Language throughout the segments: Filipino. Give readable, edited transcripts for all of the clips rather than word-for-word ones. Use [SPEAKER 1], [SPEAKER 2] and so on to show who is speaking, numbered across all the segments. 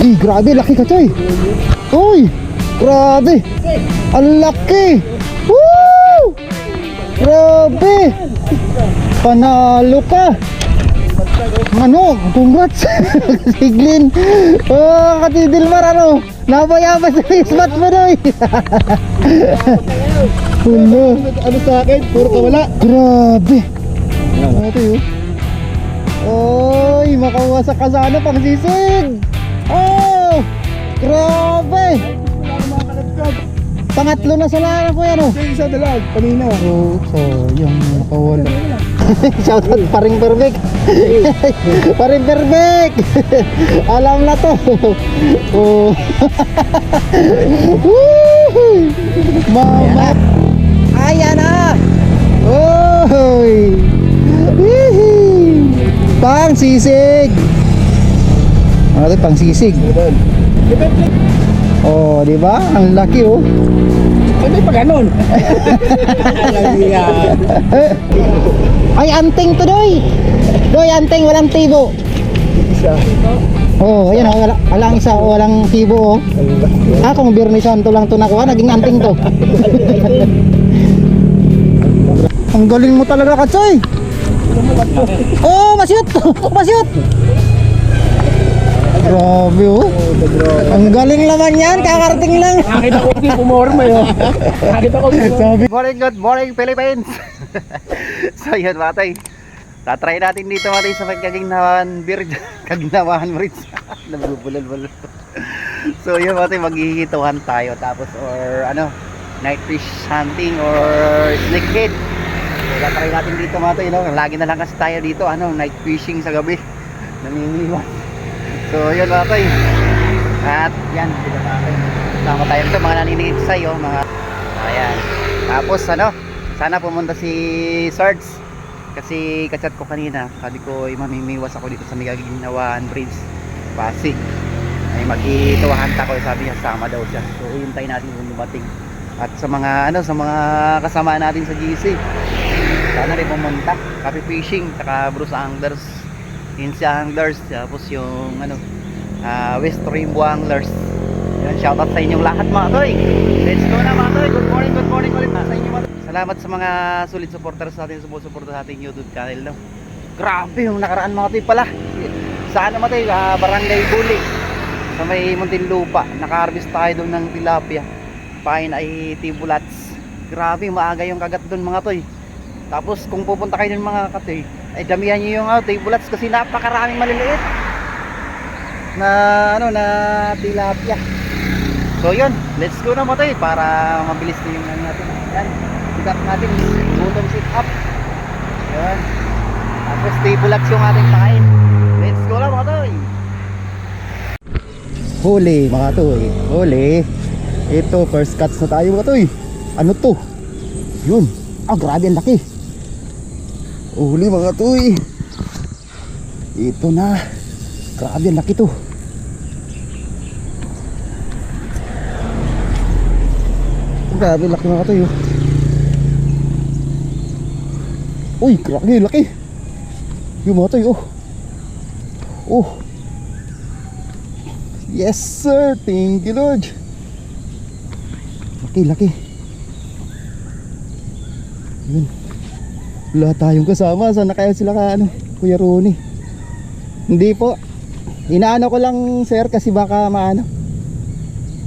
[SPEAKER 1] Ay, grabe, laki ka, Choy. Uy, grabe. Ang laki. Woo! Grabe. Panalo ka. Ano, congrats. Siglin. Oh, Katidilmar, ano. Napayabas sa isbat mo, Noy.
[SPEAKER 2] Ano sa akin? Puro ka wala.
[SPEAKER 1] Grabe. Ano ito yun? Oy, makawasak ka sana pang sisig. Oh, grabe. Pangatlo na sa lana po yan, oh.
[SPEAKER 2] Isa dalag, kanina.
[SPEAKER 1] Oh, so yung nakawala. Shoutout paring perfect. Paring perfect. Alam na to. Oh. Woo! Mama. Ayan na. Oy. Pang sisig. Ano ito, pang sisig? Oh, di ba? Ang laki, oh.
[SPEAKER 2] Ano pa ganon?
[SPEAKER 1] Ay, anting to, Doy. Doy, anting, walang tibo.
[SPEAKER 2] Isa.
[SPEAKER 1] Oh, ayan, oh, walang isa, walang tibo, oh. Ah, kung Birni Santo lang to nakuha, naging anting to. Ang galing mo talaga, Katsoy. Oh, masyut. Masyut. Grabe, oh. Ang galing naman yan, kakarating lang.
[SPEAKER 2] Nakita ko din pumorma yun. Nakita ko din.
[SPEAKER 3] Good morning Philippines. So yun matay, tatry natin dito matay sa Kaginawan Bridge. Nabubulol-bulol. So yun matay, maghihituhan tayo tapos or ano, night fish hunting or snakehead. So tatry natin dito matay, no? Lagi na lang kasi tayo dito ano, night fishing sa gabi. Namimiwan. So yun matay. At yan, sila matay. Sama tayo dito mga naninigit sa'yo, mga ayan. Tapos ano, sana pumunta si Sarge kasi kachat ko kanina, sabi ko mamimiwas ako dito sa Kaginawan Bridge Pasig, ay mag-ituwahan ko, sabi niya sama daw siya. So hintay natin kung dumating. At sa mga ano, sa mga kasama natin sa GC, sana rin pumunta. Copy Fishing, saka Bruce Anglers, Insya Anglers, tapos yung ano, West Rainbow Anglers. Yan, shoutout sa inyong lahat mga toy. Let's go na mga toy. Good morning ulit sa inyo mga toy. Salamat sa mga solid supporters natin, sumusuporta sa ating YouTube channel, no? Grabe yung nakaraan mga toy pala. Sa ano mga toy, Barangay Buli, sa may Muntinlupa, naka-harvest tayo doon ng tilapia. Pain ay tibulats. Grabe, maaga yung kagat doon mga toy. Tapos kung pupunta kayo doon mga katoy, ay damihan nyo yung tibulats kasi napakaraming maliliit na ano, na tilapia. So yun, let's go na mga toy para mabilis na yung ano natin. Yan, sit up natin, bottom sit up. Yan, tapos tibulats yung ating pain. Let's go na mga toy.
[SPEAKER 1] Huli, mga toy. Huli. Ito, first cuts na tayo mga toy. Ano to? Yun. Ah, grabe, ang laki. Huli mga toy. Ito na. Grabe, ang laki to. Grabe, laki mga toy. Uy, grabe, laki. Yung mga toy, oh. Oh. Yes sir, thank you Lord. Laki. Yun. Wala tayong kasama. Sana kaya sila ka ano, Kuya Ronnie? Hindi po. Inaano ko lang sir kasi baka maano.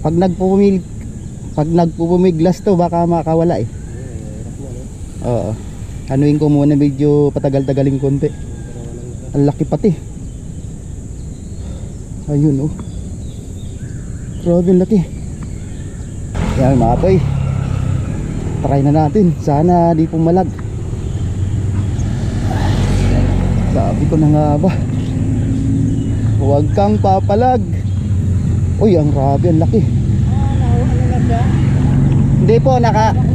[SPEAKER 1] Pag nagpupumiglas to baka makawala eh. Oo. Anuin ko muna medyo patagal-tagaling konti. Ang laki pati. Ayun oh. Grabe laki. Yan mga toy, try na natin, sana di pumalag. Sabi ko na nga ba, huwag kang papalag. Uy, ang grabe, ang laki. Hindi po,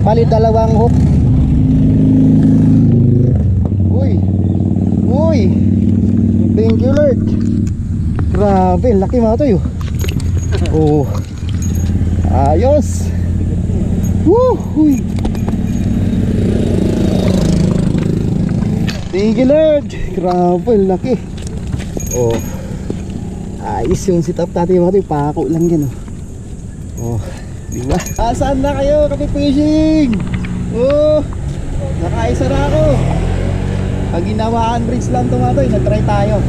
[SPEAKER 1] bali dalawang hook. Uy, thank you Lord. Grabe, ang laki mga toy. Oh, ayos. Woo! Thank you Lord. Grabe, laki. Oh. Ayos yung sit up natin mga toy. Pako lang yan oh. Oh, di ba? Saan na kayo? Kapi fishing! Oh, nakaisa na ako. Pag ginawaan bridge lang ito mga toy, nag-try tayo.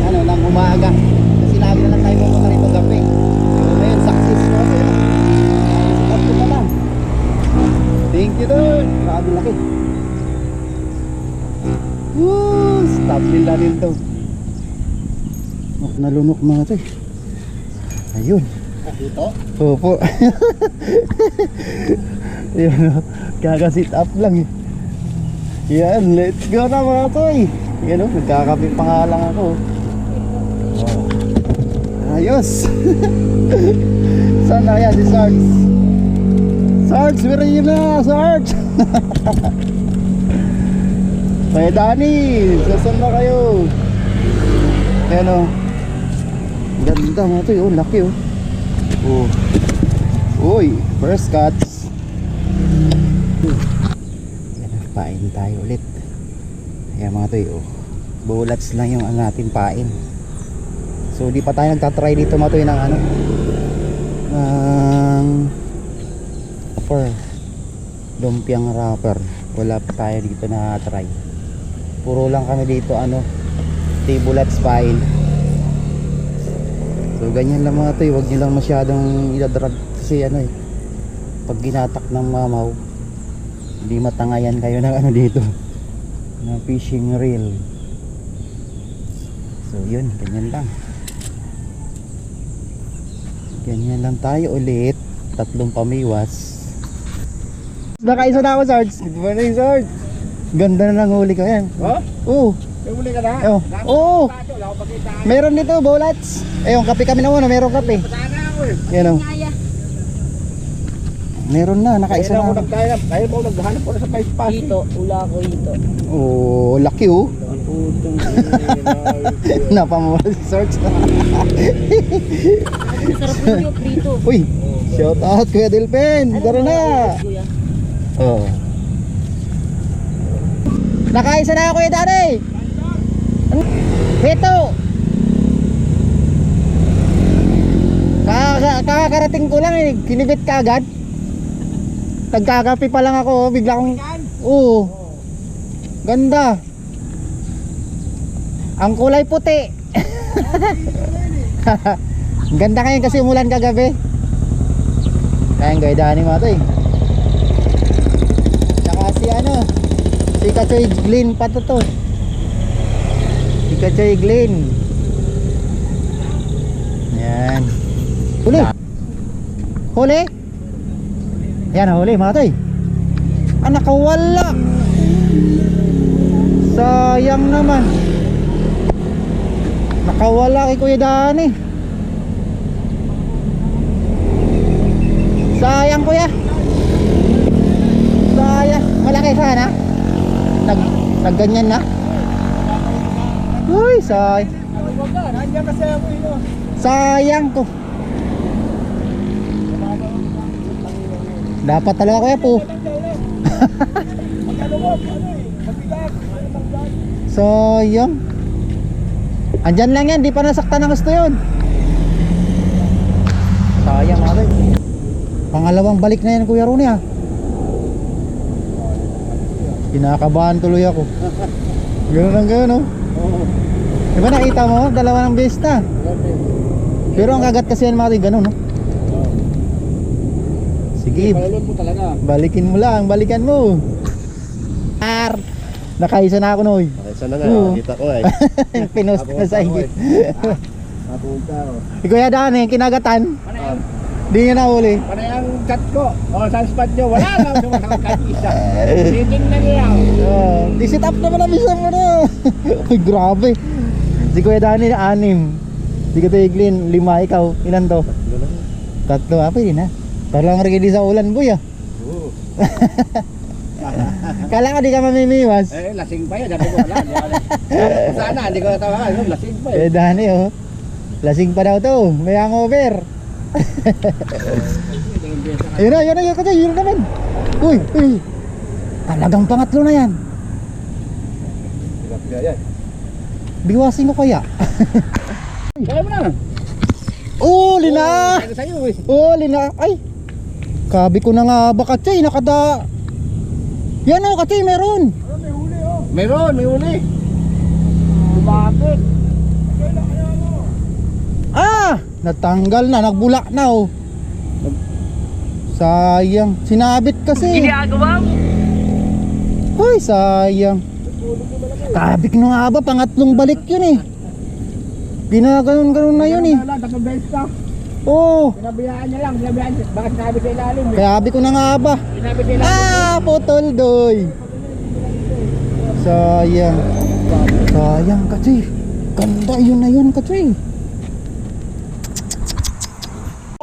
[SPEAKER 1] Ng umaga. Kasi lagi na lang tayo pumunta rito gabi. So ngayon, success ko kasi yun. Sit up ko pa lang. Thank you doon. Grabe laki. Woo! Stop nila rin to. Nalunok mga toy. Ayun.
[SPEAKER 2] Dito?
[SPEAKER 1] Opo. Yan o. Kaka-sit up lang eh. Yan, let's go na mga toy. Yan o, nagkakape pa nga lang ako. Ayos. Saan na yan si Sarge? Sarge, where are you na? Sarge. Kaya Dani, saan na kayo? Yan o. Ganda mga toy, oh, laki oh. Oh. Uy, first cuts. Yan, pain tayo ulit. Ayan mga toy, oh. Bullets lang yung natin pain. So di pa tayo nagtatry dito mga toy ng ano, ng wrapper, lumpiang wrapper. Wala pa tayo dito na try. Puro lang kami dito ano, bullets pain. So ganyan lang mga toy, huwag nyo lang masyadong iladrag kasi ano eh, pag ginatak ng mamaw, hindi matangayan kayo ng ano dito, na fishing reel. So yun, ganyan lang tayo ulit. Tatlong pamiwas. Nakaisa na ako, Sarge. Good morning, Sarge. Ganda na ng huli ko yan.
[SPEAKER 2] Oh?
[SPEAKER 1] Oo.
[SPEAKER 2] May huli ka na?
[SPEAKER 1] Oo. Meron dito, bullets. Ayun, kape kami na muna, meron kape.
[SPEAKER 2] Sana ako eh.
[SPEAKER 1] Yan o. Meron na, nakaisa na.
[SPEAKER 2] Kaya po naghahanap ko na sa país pa.
[SPEAKER 4] Dito, ula ko dito.
[SPEAKER 1] Oh, laki oh. Napamawa si Sarge.
[SPEAKER 4] Masarap yung prito.
[SPEAKER 1] Uy, shout out Kuya Delpen. Tara na. Oh. Nakaisa na ako eh, Daddy. Ito. Kakarating ko lang eh, kinibit ka agad. Nagkakape pa lang ako, bigla kong oo. Ganda. Ang kulay puti. Ganda ngayon kasi umulan kagabi. Kayang gaydaan ni mga to eh. Tsaka si ano, si Kachoy Glyn pa to. Si Kachoy Glyn. Yan. Huli. Huli. Yan, huli mga to eh. Ah, nakawala. Sayang naman. Nakawala kay Kuya Dani. Sayang kuya. Sayang. Malaki sana. Nagganyan na. Uy, sayang. Sayang ko. Dapat talaga kuya po. Sayang. Andyan lang yan, di pa nasaktan ng gusto yun. Sayang ate. Pangalawang balik na yan Kuya Ronnie ah. Kinakabahan tuloy ako. Gano'n lang gano'n oh. Diba nakita mo? Dalawa ng beses na. Pero ang kagat kasi yan mga gano'n no? Sige, balikin mo lang, balikan mo. Nakaisa na ako noy.
[SPEAKER 2] Nakaisa na nga, kita ko eh.
[SPEAKER 1] Pinost na sa higit.
[SPEAKER 2] Napunta ko.
[SPEAKER 1] Kuya Dani, kinagatan. Di niya nahuli.
[SPEAKER 2] Panay ang cut ko. O, saan spot nyo? Wala lang sumasakat isa. Siting na niya.
[SPEAKER 1] Di sit up naman ang bisa mo na. Ay, grabe. Si Kuya Dani, 6. Si Kuya Glyn, 5. Ikaw, ilan to? 3. Pwede na. Parang regili sa ulan, boy ah.
[SPEAKER 2] Oo.
[SPEAKER 1] Kala ka di ka mamimiwas.
[SPEAKER 2] Eh, lasing pa yan. Sabi ko, wala. Sana, hindi ko natawakan. Lasing pa
[SPEAKER 1] Kuya
[SPEAKER 2] eh.
[SPEAKER 1] Dani oh. Lasing pa daw to. May hangover. Yun na naman. Uy. Talagang pangatlo na yan. Biwasin ko kaya.
[SPEAKER 2] Kaya mo na.
[SPEAKER 1] Uli na!
[SPEAKER 2] Kaya sa'yo eh.
[SPEAKER 1] Uli na! Ay! Kabi ko na nga ba Katsoy, nakada... Yan o Katsoy, meron!
[SPEAKER 2] Meron, may uli. Bakit?
[SPEAKER 1] Ah! Natanggal na, nagbulak na oh. Sayang, sinabit kasi.
[SPEAKER 4] Ginagawa mo.
[SPEAKER 1] Hoy, sayang. Kabi ko na nga ba, pangatlong balik yun eh. Ginaganon-ganon na yun eh.
[SPEAKER 2] Tapos beses ka.
[SPEAKER 1] Oo.
[SPEAKER 2] Pinabayaan niya lang, pinabayaan niya. Bakit sinabi sa ilalim?
[SPEAKER 1] Kaya abi ko na nga ba.
[SPEAKER 2] Sinabi sa ilalim.
[SPEAKER 1] Ah, putol doy. Sayang. Sayang Katsoy. Ganda yun na yun Katsoy.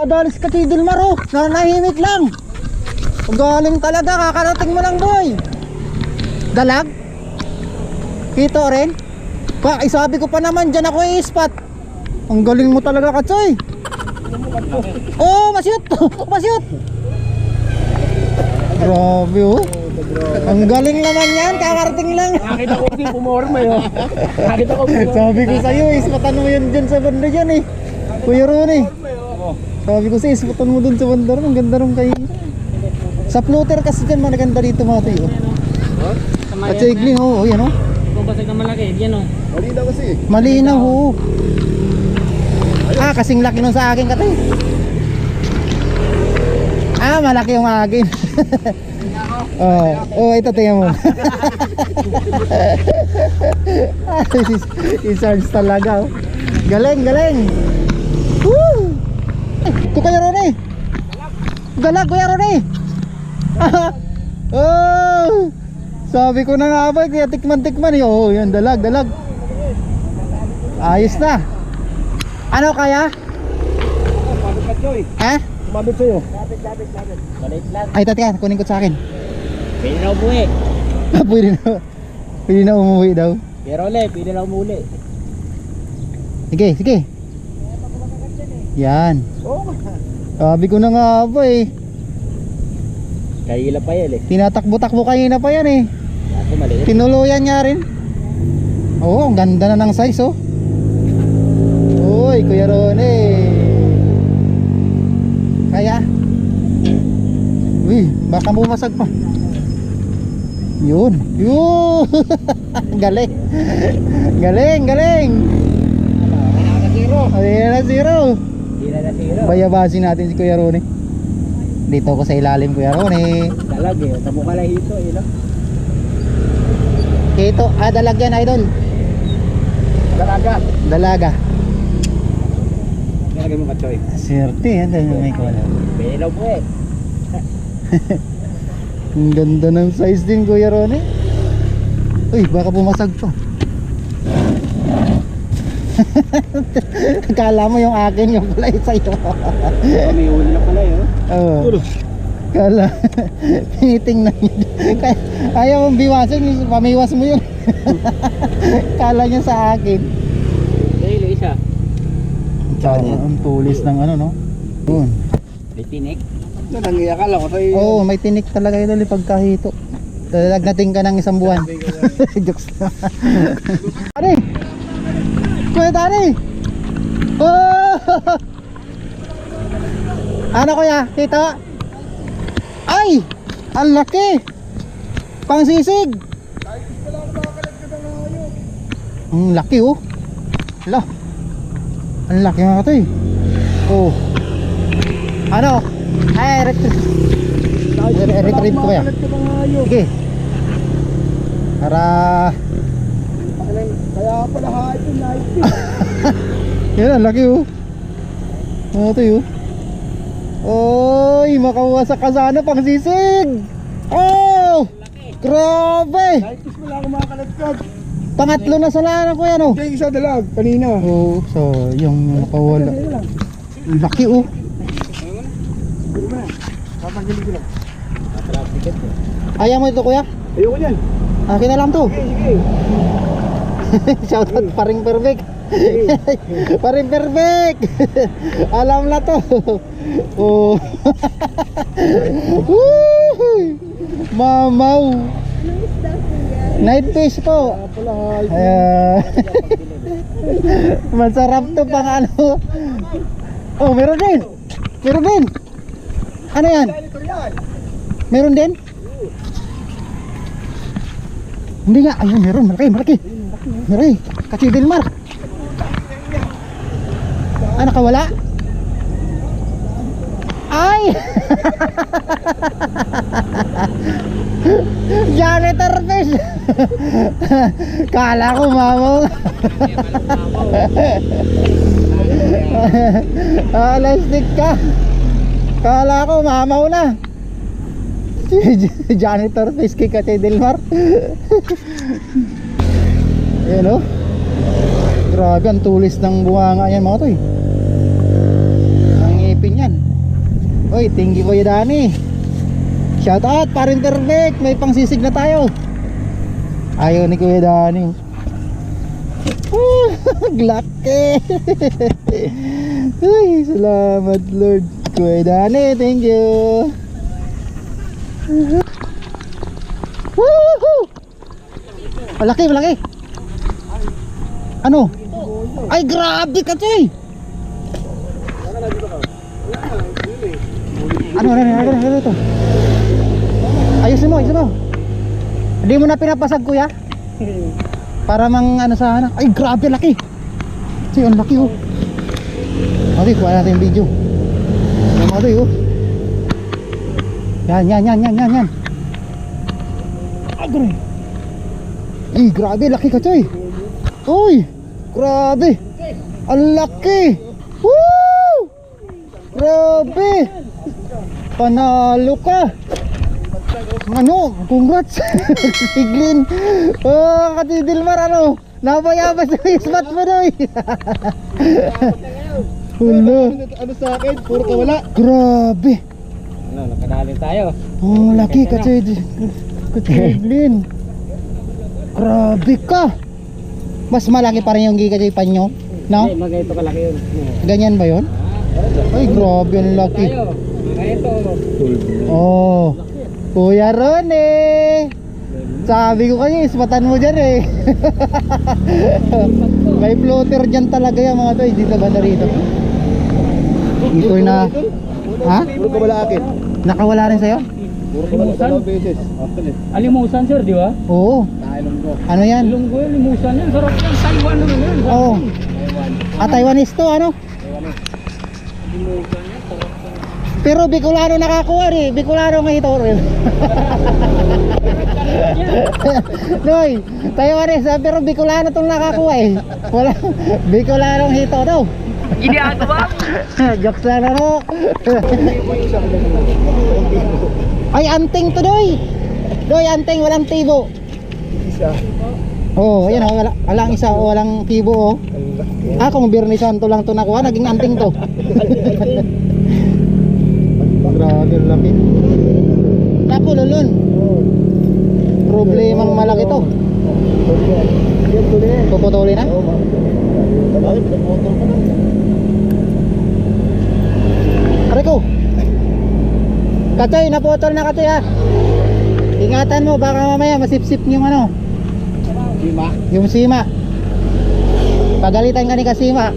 [SPEAKER 1] Adalis Katsoy Dilmaro. Nanahimik lang. Galing talaga, kakarating mo lang boy. Dalag? Kito rin? Isabi ko pa naman dyan ako i-spot. Ang galing mo talaga Katsoy. Oh, masyut! Masyut! Grabe oh. Ang galing naman yan, kakarating lang.
[SPEAKER 2] Nakita ko si pumorma yun. Nakita ko pumorma.
[SPEAKER 1] Sabi ko sa'yo, ispatan mo yan dyan sa banda dyan eh. Kuya Ronnie. Sabi ko sa'yo, ispatan mo dun sa banda ron. Ang ganda ron kayo. Sa floater kasi dyan, maganda dito mga tayo. At sa igling, oh, yan oh.
[SPEAKER 4] Kung basag na malaki, yan o.
[SPEAKER 2] Malinaw kasi.
[SPEAKER 1] Malinaw oh. Ah, kasing laki nun sa akin katay. Ah, malaki yung akin. Oh, ito tingnan mo. I-search talaga oh. Galing, galing. Woo! Ito Kuya Ronnie. Galag Kuya Ronnie. Oh! Sabi ko na nga ba, kaya tikman-tikman eh. Oh, yan, dalag, dalag. Ayos na. Ano kaya?
[SPEAKER 2] Mabit ka Choy.
[SPEAKER 1] Ha?
[SPEAKER 2] Mabit sa'yo.
[SPEAKER 4] Balit lang.
[SPEAKER 1] Ay, tati kunin ko sa akin.
[SPEAKER 4] Pwede na umuwi.
[SPEAKER 1] Pwede na umuwi daw.
[SPEAKER 4] Pero ulit, pwede na umuli.
[SPEAKER 1] Sige, sige. Yan. Sabi ko na nga ba eh.
[SPEAKER 4] Kaya pa yan eh.
[SPEAKER 1] Tinatakbo-takbo kanina pa yan eh.
[SPEAKER 4] Ako maliit.
[SPEAKER 1] Tinuluyan niya rin. Oo, ang ganda na ng size oh. Uy, Kuya Ronnie. Kaya. Uy, baka bumasag pa. Yun. Yun. Galing. Galing, galing. Ayan na zero.
[SPEAKER 4] Hindi na nasiro.
[SPEAKER 1] Bayabasin natin si Kuya Ronnie. Dito ko sa ilalim Kuya Ronnie.
[SPEAKER 4] Dalag eh. Tamo ka lang hito eh. No?
[SPEAKER 1] Ito, dalag yan idol.
[SPEAKER 2] Dalaga.
[SPEAKER 1] Dalaga.
[SPEAKER 2] Nilagay mo ka Choy.
[SPEAKER 1] Swerte yan, dahil may kuwala.
[SPEAKER 4] Pwede na umuwi.
[SPEAKER 1] Ang ganda ng size din Kuya Ronnie. Uy, baka pumasag to. Kala mo yung akin yung pala sa'yo.
[SPEAKER 2] May uli na pala yun.
[SPEAKER 1] Oo. Kala, tinitingnan niya. Ayaw mong biwasan, pamiwas mo yun. Kala niya sa akin.
[SPEAKER 4] Dahil isa.
[SPEAKER 1] Ang tulis ng ano no. Yun.
[SPEAKER 4] May tinik.
[SPEAKER 2] Nangyakala ko sa'yo.
[SPEAKER 1] Oo, may tinik talaga ito pagkahito. Dalagnating ka ng isang buwan. Jokes. Tani! Kuya Tani! Oh! Ano kuya? Kita? Ay! Ang laki! Pang sisig! Ang laki oh! Hala! Ang laki mga katoy! Oh! Ano? Ay, retrieve ko kaya. Sige. Para
[SPEAKER 2] Kaya pala hait yung night.
[SPEAKER 1] yan ang laki oh. Ano ito yun? Oy, makawasak ka sana pang sisig. Oh! Grabe!
[SPEAKER 2] Nighties mo lang ako makakalatkat.
[SPEAKER 1] Pangatlo na sa lana ko yan oh.
[SPEAKER 2] Kaya isa dalag, kanina.
[SPEAKER 1] Oh, so yung nakawala. Ang laki oh.
[SPEAKER 2] Pwede mo na. Tatanggalin ko lang.
[SPEAKER 1] Ayaw mo ito kuya?
[SPEAKER 2] Ayoko yan.
[SPEAKER 1] Akin na lang to.
[SPEAKER 2] Sige, sige.
[SPEAKER 1] Shoutout paring perfect. Paring perfect. Alam na to. Oh. Woo! Mamaw. Night fish po.
[SPEAKER 2] Pala hait.
[SPEAKER 1] Ayan. Masarap to pang ano. Oh, meron din. Meron din. Ano yan? Meron din? Hindi nga. Ayun, meron. Malaki, malaki. Malaki. Kasi Delmar. Ah, nakawala? Ay! Janitor fish! Kala ko mamaw. Alastik ka. Kala ko mamaw na. Janitor fish kay Kate Delmar. Ayan o. Grabe ang tulis ng bunganga yan mga toy. Ang ngipin yan. Oy, thank you Kuya Dani. Shout out, parin perfect. May pangsisig na tayo. Ayaw ni Kuya Dani. Glake. Uy, salamat Lord. Kuya Dani, thank you. Woohoo! Malaki, malaki. Ano? Ay, grabe ka, Choy. Ano ito? Ayusin mo. Hindi mo na pinapasag, kuya? Para mang ano sa anak. Ay, grabe, laki. Choy, ang laki, oh. Okay, kuha natin yung video. Yan mga toy, oh. Yan. Agre. Ay, grabe, laki ka, Choy. Uy, grabe. Ang laki. Woo! Grabe. Panalo ka. Ano, congrats. Siglin. Oh, Kati Delmar, ano? Nabayabas sa spot mo, doy. Hulo.
[SPEAKER 2] Ano sa akin? Puro ka wala.
[SPEAKER 1] Grabe.
[SPEAKER 4] Ano, nakadali tayo.
[SPEAKER 1] Oh, laki ka, Siglin. Grabe ka. Mas malaki pa rin yung gigatipan nyo, no?
[SPEAKER 4] Hindi, mga ito kalaki yun.
[SPEAKER 1] Ganyan ba yun? Ay, grabe, ang laki.
[SPEAKER 4] Tayo, mga ito.
[SPEAKER 1] Oh, Kuya Ronnie. Sabi ko kanina, ispatan mo dyan eh. May floater dyan talaga yan mga to. Dito ba na rito? Ito na. Ha?
[SPEAKER 2] Puro ka wala akin.
[SPEAKER 1] Nakawala rin sa'yo?
[SPEAKER 2] Puro ka wala dalawang beses.
[SPEAKER 4] Alimusan sir, di ba?
[SPEAKER 1] Oo.
[SPEAKER 2] Nakailong ko.
[SPEAKER 1] Ano yan?
[SPEAKER 4] Ilonggo yun, limusan yan. Sarap yan. Taiwan naman yan.
[SPEAKER 1] Oo. Taiwanese to, ano?
[SPEAKER 4] Limusan yan. Sarap yan.
[SPEAKER 1] Pero Bicolano nakakuha rin. Bicolano nga ito rin. Noy, Taiwanese pero Bicolano itong nakakuha eh. Wala. Bicolano hito daw.
[SPEAKER 4] Ginagawa mo.
[SPEAKER 1] Jokes lang ano. Ay, anting to, Doy. Doy, anting, walang tibo.
[SPEAKER 2] Isa.
[SPEAKER 1] Oh, ayan oh, walang isa o walang tibo oh. Ah, kung Birni Santo lang to nakuha, naging anting to. Grabe, laki. Naku, lulun. Problemang malaki to.
[SPEAKER 2] Yan tuloy eh.
[SPEAKER 1] Puputuli na?
[SPEAKER 2] Bakit? Pinapotol ka na.
[SPEAKER 1] Aray ko. Katoy, naputol na Katoy ha. Ingatan mo, baka mamaya masipsip yung ano.
[SPEAKER 2] Lima.
[SPEAKER 1] Yung sima. Pagalitan ka ni Kasima.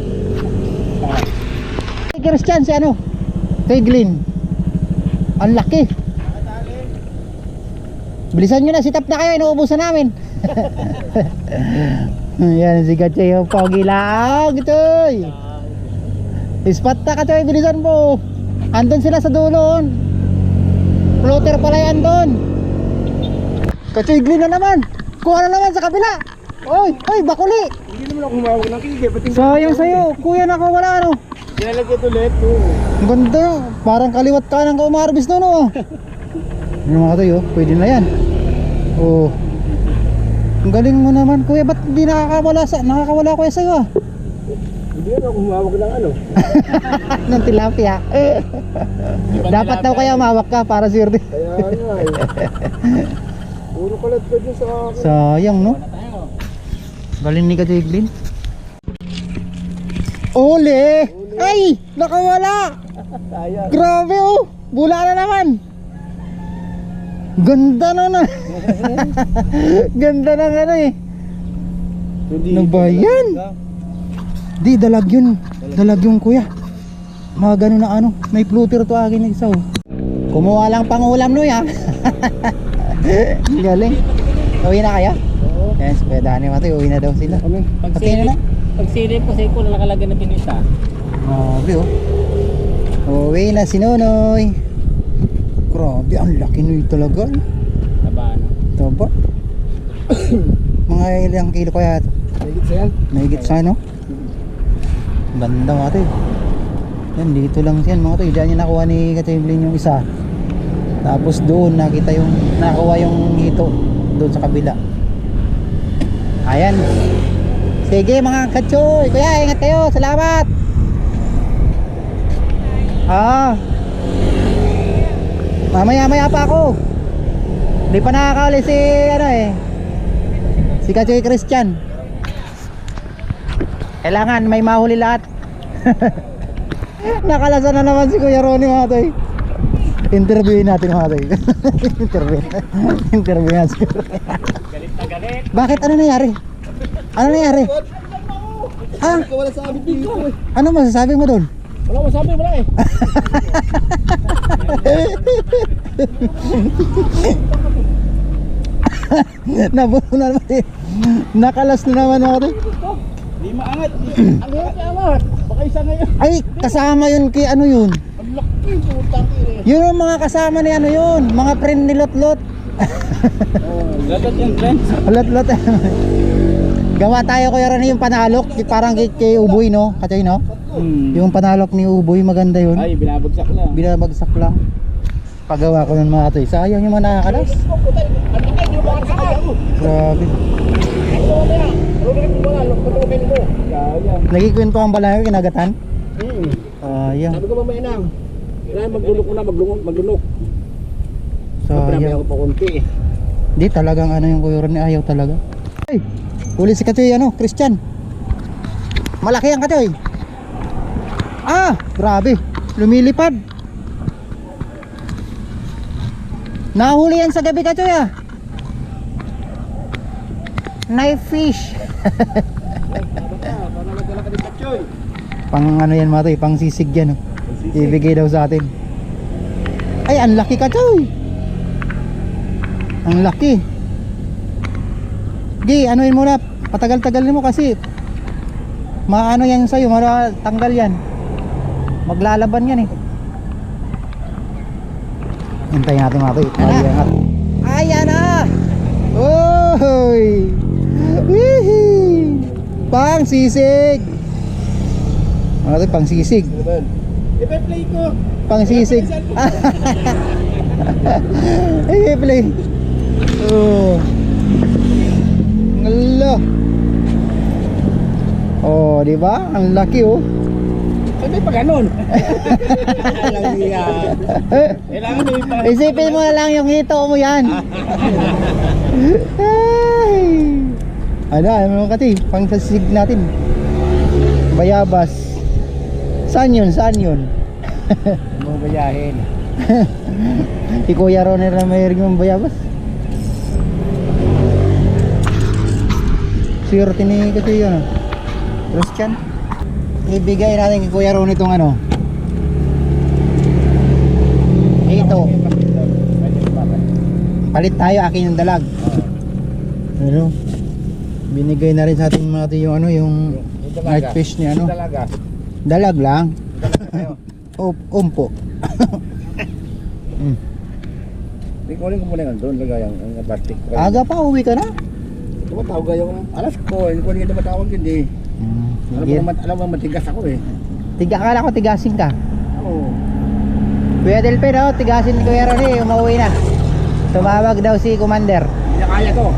[SPEAKER 1] Si Christian, si ano? Kay Glyn. Ang laki. Bilisan nyo na, sitap na kayo, inuubusan namin. Yan si Kachay, pogi lang, Katoy. Ispat na Katoy, bilisan mo. Andun sila sa dulo. Floater pala yan doon. Kachay, Glyn na naman. Kuha na naman sa kabila. Oy, oy, bakuli.
[SPEAKER 2] Hindi naman ako humawag ng kigay. Ba't hindi
[SPEAKER 1] Sayang sa'yo, kuya nakawala ano.
[SPEAKER 2] Kinalagyan ulit.
[SPEAKER 1] Ang ganda, parang kaliwat kanan ka umarbis doon oh. Yung mga Katoy oh, pwede na yan. Oh. Ang galing mo naman kuya, ba't hindi nakakawala kuya sa'yo ah?
[SPEAKER 2] Hindi naman ako humawag ng ano.
[SPEAKER 1] Ng tilapia. Dapat daw kaya umawak ka para sirdi.
[SPEAKER 2] Kaya nga eh. Puro kalat ka dyan sa akin.
[SPEAKER 1] Sayang no? Galing ni Katoy Glyn. Ole! Ay! Nakawala!
[SPEAKER 2] Sayang.
[SPEAKER 1] Grabe oh! Bula na naman! Ganda na na! Ganda na ano eh! Ano ba yan? Di, dalag yun. Dalag yun kuya. Mga ganun na ano. May floater to akin na isa oh. Kumuha lang pang ulam no ya. Galing. Uwi na kaya?
[SPEAKER 4] Oo.
[SPEAKER 1] Yes, Kuya Dani Matoy, uwi na daw sila. Pati na na.
[SPEAKER 4] Pag silip ko sa ipon, nakalagay na pinita.
[SPEAKER 1] Grabe oh. Uwi na si Nonoy. Grabe, ang laki nyo talaga.
[SPEAKER 4] Taba, ano?
[SPEAKER 1] Taba. Mga ilang kilo kaya ito?
[SPEAKER 2] Higit sa yan.
[SPEAKER 1] Mahigit sa ano? Banda mga to. Yan, dito lang yan mga to. Diyan yung nakuha ni Katimblin yung isa. Tapos doon nakita yung nakuha yung hito doon sa kabila. Ayan. Sige mga katsoy. Kuya, ingat kayo. Salamat. Mamaya pa ako. Hindi pa nakakauli si ano eh. Si Katsoy Christian. Kailangan may mahuli lahat. Nakalasa na naman si Kuya Ronnie mga toy. Interviewin natin mga toy. Interview natin si Kuya Ronnie.
[SPEAKER 4] Galit na galit.
[SPEAKER 1] Bakit? Ano nangyari? Ano nangyari? Ah,
[SPEAKER 2] Wala sabi dito eh.
[SPEAKER 1] ano masasabi mo doon?
[SPEAKER 2] Wala masabi, wala eh.
[SPEAKER 1] Nabuno na naman eh. Nakalas na naman ako doon.
[SPEAKER 2] Di maangat. Ang angat. Baka isa ngayon.
[SPEAKER 1] Ay, kasama yun kay ano yun?
[SPEAKER 2] Ang laki, putang ina.
[SPEAKER 1] Yun ang mga kasama ni ano yun. Mga friend ni Lot-Lot.
[SPEAKER 4] Gatot yung trend.
[SPEAKER 1] Lot-Lot. Gawa tayo Kuya Ronnie yung panalok. Parang kay Uboy no? Katay no? Yung panalok ni Uboy maganda yun.
[SPEAKER 2] Ay, binabagsak lang.
[SPEAKER 1] Binabagsak lang. Pagawa ko ng mga to. Sayang yung mga nakakalas. Grabe. Nagkikwento ang balayo kinagatan? Sayang.
[SPEAKER 2] Sabi ko mamaya nang. Kailangan maglunok na, maglunok. Marami
[SPEAKER 1] Sayang.
[SPEAKER 2] ako pa konti eh.
[SPEAKER 1] Di talagang ano yung Kuya Ronnie ayaw talaga. Ay, huli si Katoy ano, Christian. Malaki ang Katoy. Ah, grabe. Lumilipad. Nahuli yan sa gabi Katoy ah. Knife fish. Pang ano yan mga toy, pang sisig yan oh. Ibigay daw sa atin. Ay, ang laki Katoy. Ang laki. Gi, anuin mo na. Patagal-tagalin mo kasi maano yan sa'yo, tanggal yan. Maglalaban yan eh. Hintayin natin mga toy. Ayan na. Oy! Wihee! Pang sisig. Mga toy, pang sisig.
[SPEAKER 2] I-play ko.
[SPEAKER 1] Pang sisig. I-play. Oh. Ngala. Oh, di ba? Ang laki oh.
[SPEAKER 2] Sabi pa ganun. Alam yan. Kailangan may pa.
[SPEAKER 1] Isipin mo na lang yung hito mo yan. Ay. Ano kati? Pang sisig natin. Bayabas. Saan yun? Saan yun?
[SPEAKER 2] Mabayahin.
[SPEAKER 1] Si Kuya Ronnie na mayroon yung bayabas. Swerte ni kasi yun Christian. Ibigay natin kay Kuya Ronnie itong ano. Ito. Palit tayo, akin yung dalag. Ano? Binigay na rin sa ating mga ito yung ano, yung night fish ni ano.
[SPEAKER 2] Talaga.
[SPEAKER 1] Dalag lang. Umpo.
[SPEAKER 2] Kunin ko muna yung doon, lagay ang plastic.
[SPEAKER 1] Aga pa, uwi ka na?
[SPEAKER 2] Tumatawag yung alas ko, kunin ka tumatawag hindi. Alam mo matigas ako eh.
[SPEAKER 1] Akala ko tigasin ka.
[SPEAKER 2] Oo.
[SPEAKER 1] Kuya Delpin, oh, tigasin ni Kuya Ronnie, umuwi na. Tumawag daw si Commander.
[SPEAKER 2] Hindi na kaya to.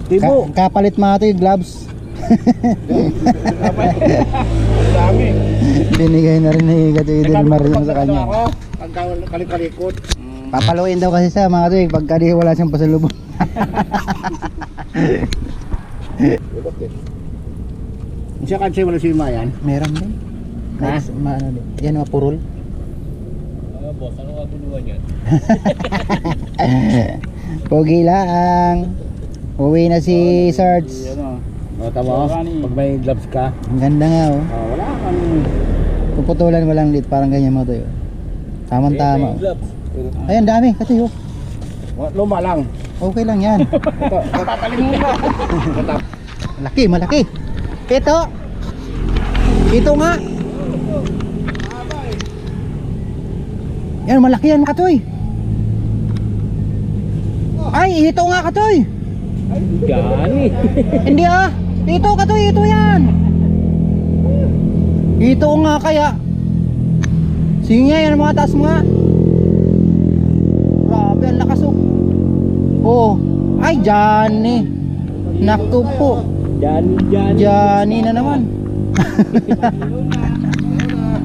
[SPEAKER 2] Tibo.
[SPEAKER 1] Kapalit mga ito yung gloves.
[SPEAKER 2] Dami.
[SPEAKER 1] Binigay na rin ni Katoy Delmar yung sa kanya.
[SPEAKER 2] Kalikot.
[SPEAKER 1] Papaluin daw kasi sa mga ito pagka di wala siyang pasalubong.
[SPEAKER 2] Siya kasi wala si Mayan.
[SPEAKER 1] Meron din.
[SPEAKER 2] Ha?
[SPEAKER 1] Ano din. Yan mga purol.
[SPEAKER 4] Boss, ano ka tuluan yan?
[SPEAKER 1] Pogi lang. Uwi na si Sarge.
[SPEAKER 2] Ano? O, tama pag may gloves ka.
[SPEAKER 1] Ang ganda nga oh.
[SPEAKER 2] Wala kang...
[SPEAKER 1] Puputulan mo lang lit, parang ganyan mo to yun. Tamang-tama.
[SPEAKER 2] gloves.
[SPEAKER 1] Ayan, dami. Kasi oh.
[SPEAKER 2] Luma lang.
[SPEAKER 1] Okay lang yan.
[SPEAKER 2] Tatalim mo na.
[SPEAKER 1] Malaki, malaki. Ito. Ito nga. Yan, malaki yan katoy. Ay, ito nga katoy.
[SPEAKER 4] Gani.
[SPEAKER 1] Hindi ah. Ito katoy, ito yan. Ito nga kaya. Sige yan mga taas mga. Grabe, ang lakas oh. Oh, ay Johnny. Naku po. Johnny na naman.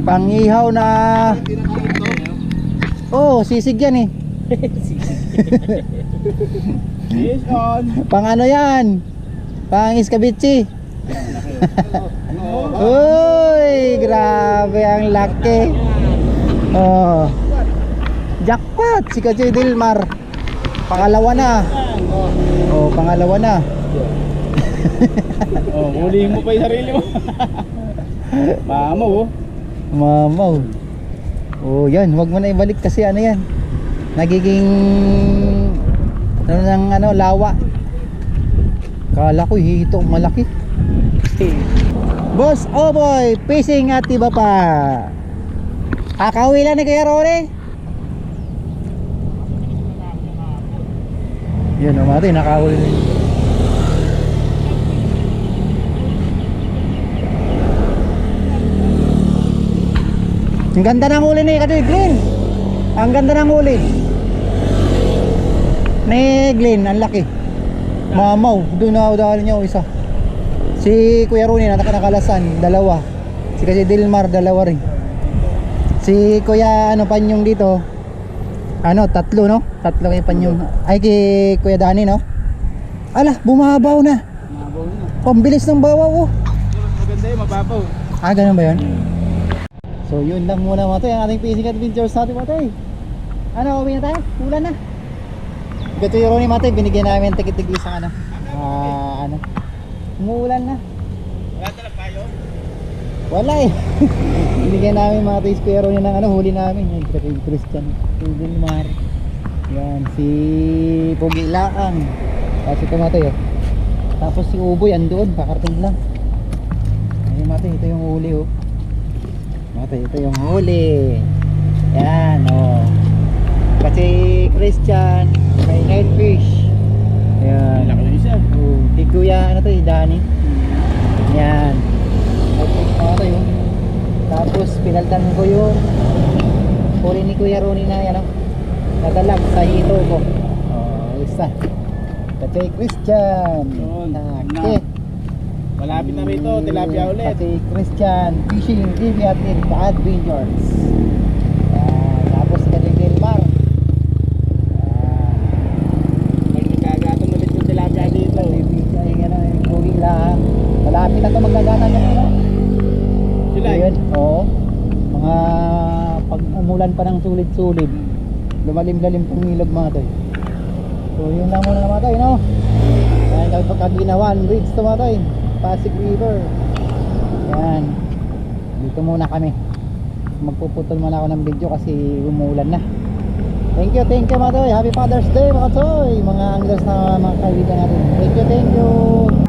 [SPEAKER 1] Pangihaw na. Oh, sisig yan eh.
[SPEAKER 2] Yes, on.
[SPEAKER 1] Pang ano yan? Pang iskabitsi. Uy, grabe ang laki. Oh. Jackpot si Kajoy Dilmar. Pangalawa na. Oh, pangalawa na.
[SPEAKER 2] Oh, hulihin mo pa yung sarili mo. Mama oh.
[SPEAKER 1] Mamaw. Oh, yan, wag mo na ibalik kasi ano yan. Nagiging ano ng ano, lawa. Kala ko hito malaki. Boss, oh boy, fishing at iba pa. Kakauwi lang ni Kuya Rory. Yan, umati, nakahuli na. Ang ganda ng huli ni Kadoy Glenn. Ang ganda ng huli ni Glenn, ang laki. Mamaw, doon na dahil niya isa. Si Kuya Ronnie nakalasan, dalawa. Si kasi Dilmar, dalawa rin. Si Kuya ano Panyong dito, ano, tatlo no? Tatlo kay Panyong. Ay kay Kuya Dani no? Ala, bumabaw na. Pambilis ng bawaw oh.
[SPEAKER 2] Maganda yun, mababaw.
[SPEAKER 1] Ah, ganun ba yun? So yun lang muna mga tayo, ang ating fishing adventures natin mga tayo. Ano, uwi na tayo? Ulan na. Ito yung Ronnie mga tayo, binigyan namin tig-tig isang ano. Ano? Umuulan na.
[SPEAKER 2] Wala talaga kayo?
[SPEAKER 1] Wala eh. Binigyan namin mga tayo spero niya ng ano, huli namin. Yan, kita kay Christian. Mar. Yan, si Pogi Laang. Tapos ito mga tayo. Tapos si Uboy andoon, kakarating lang. Ayun mga tayo, ito yung huli oh. Ito yung huli. Yan oh. Kasi Christian may night fish. Yan.
[SPEAKER 2] Laki na isa.
[SPEAKER 1] Oh, si Kuya ano to, Dani. Yan. Ito yung. Tapos pinaltan ko yung huli ni Kuya Ronnie na yan oh. Nadalag sa hito ko. Oh, isa. Kasi Christian.
[SPEAKER 2] Yun.
[SPEAKER 1] Okay.
[SPEAKER 2] Malapit na rito, tilapia ulit.
[SPEAKER 1] Kasi Christian Fishing TV at Adventures. Tapos kasi Dilmar.
[SPEAKER 2] May nagagatan ulit yung tilapia dito.
[SPEAKER 1] Ay ano, Pogi Laang. Malapit na ito magagatan ng ano.
[SPEAKER 2] Sila
[SPEAKER 1] Ayun, oo. Mga pag umulan pa ng sulit-sulit, lumalim-lalim pang ilog mga toy. So yun lang muna mga toy, no? Kaya kami pagkaginawan, bridge to mga toy, Pasig River. Yan. Dito muna kami. Magpuputol muna ako ng video kasi umulan na. Thank you mga toy. Happy Father's Day mga toy. Mga anglers na mga kaibigan natin. Thank you.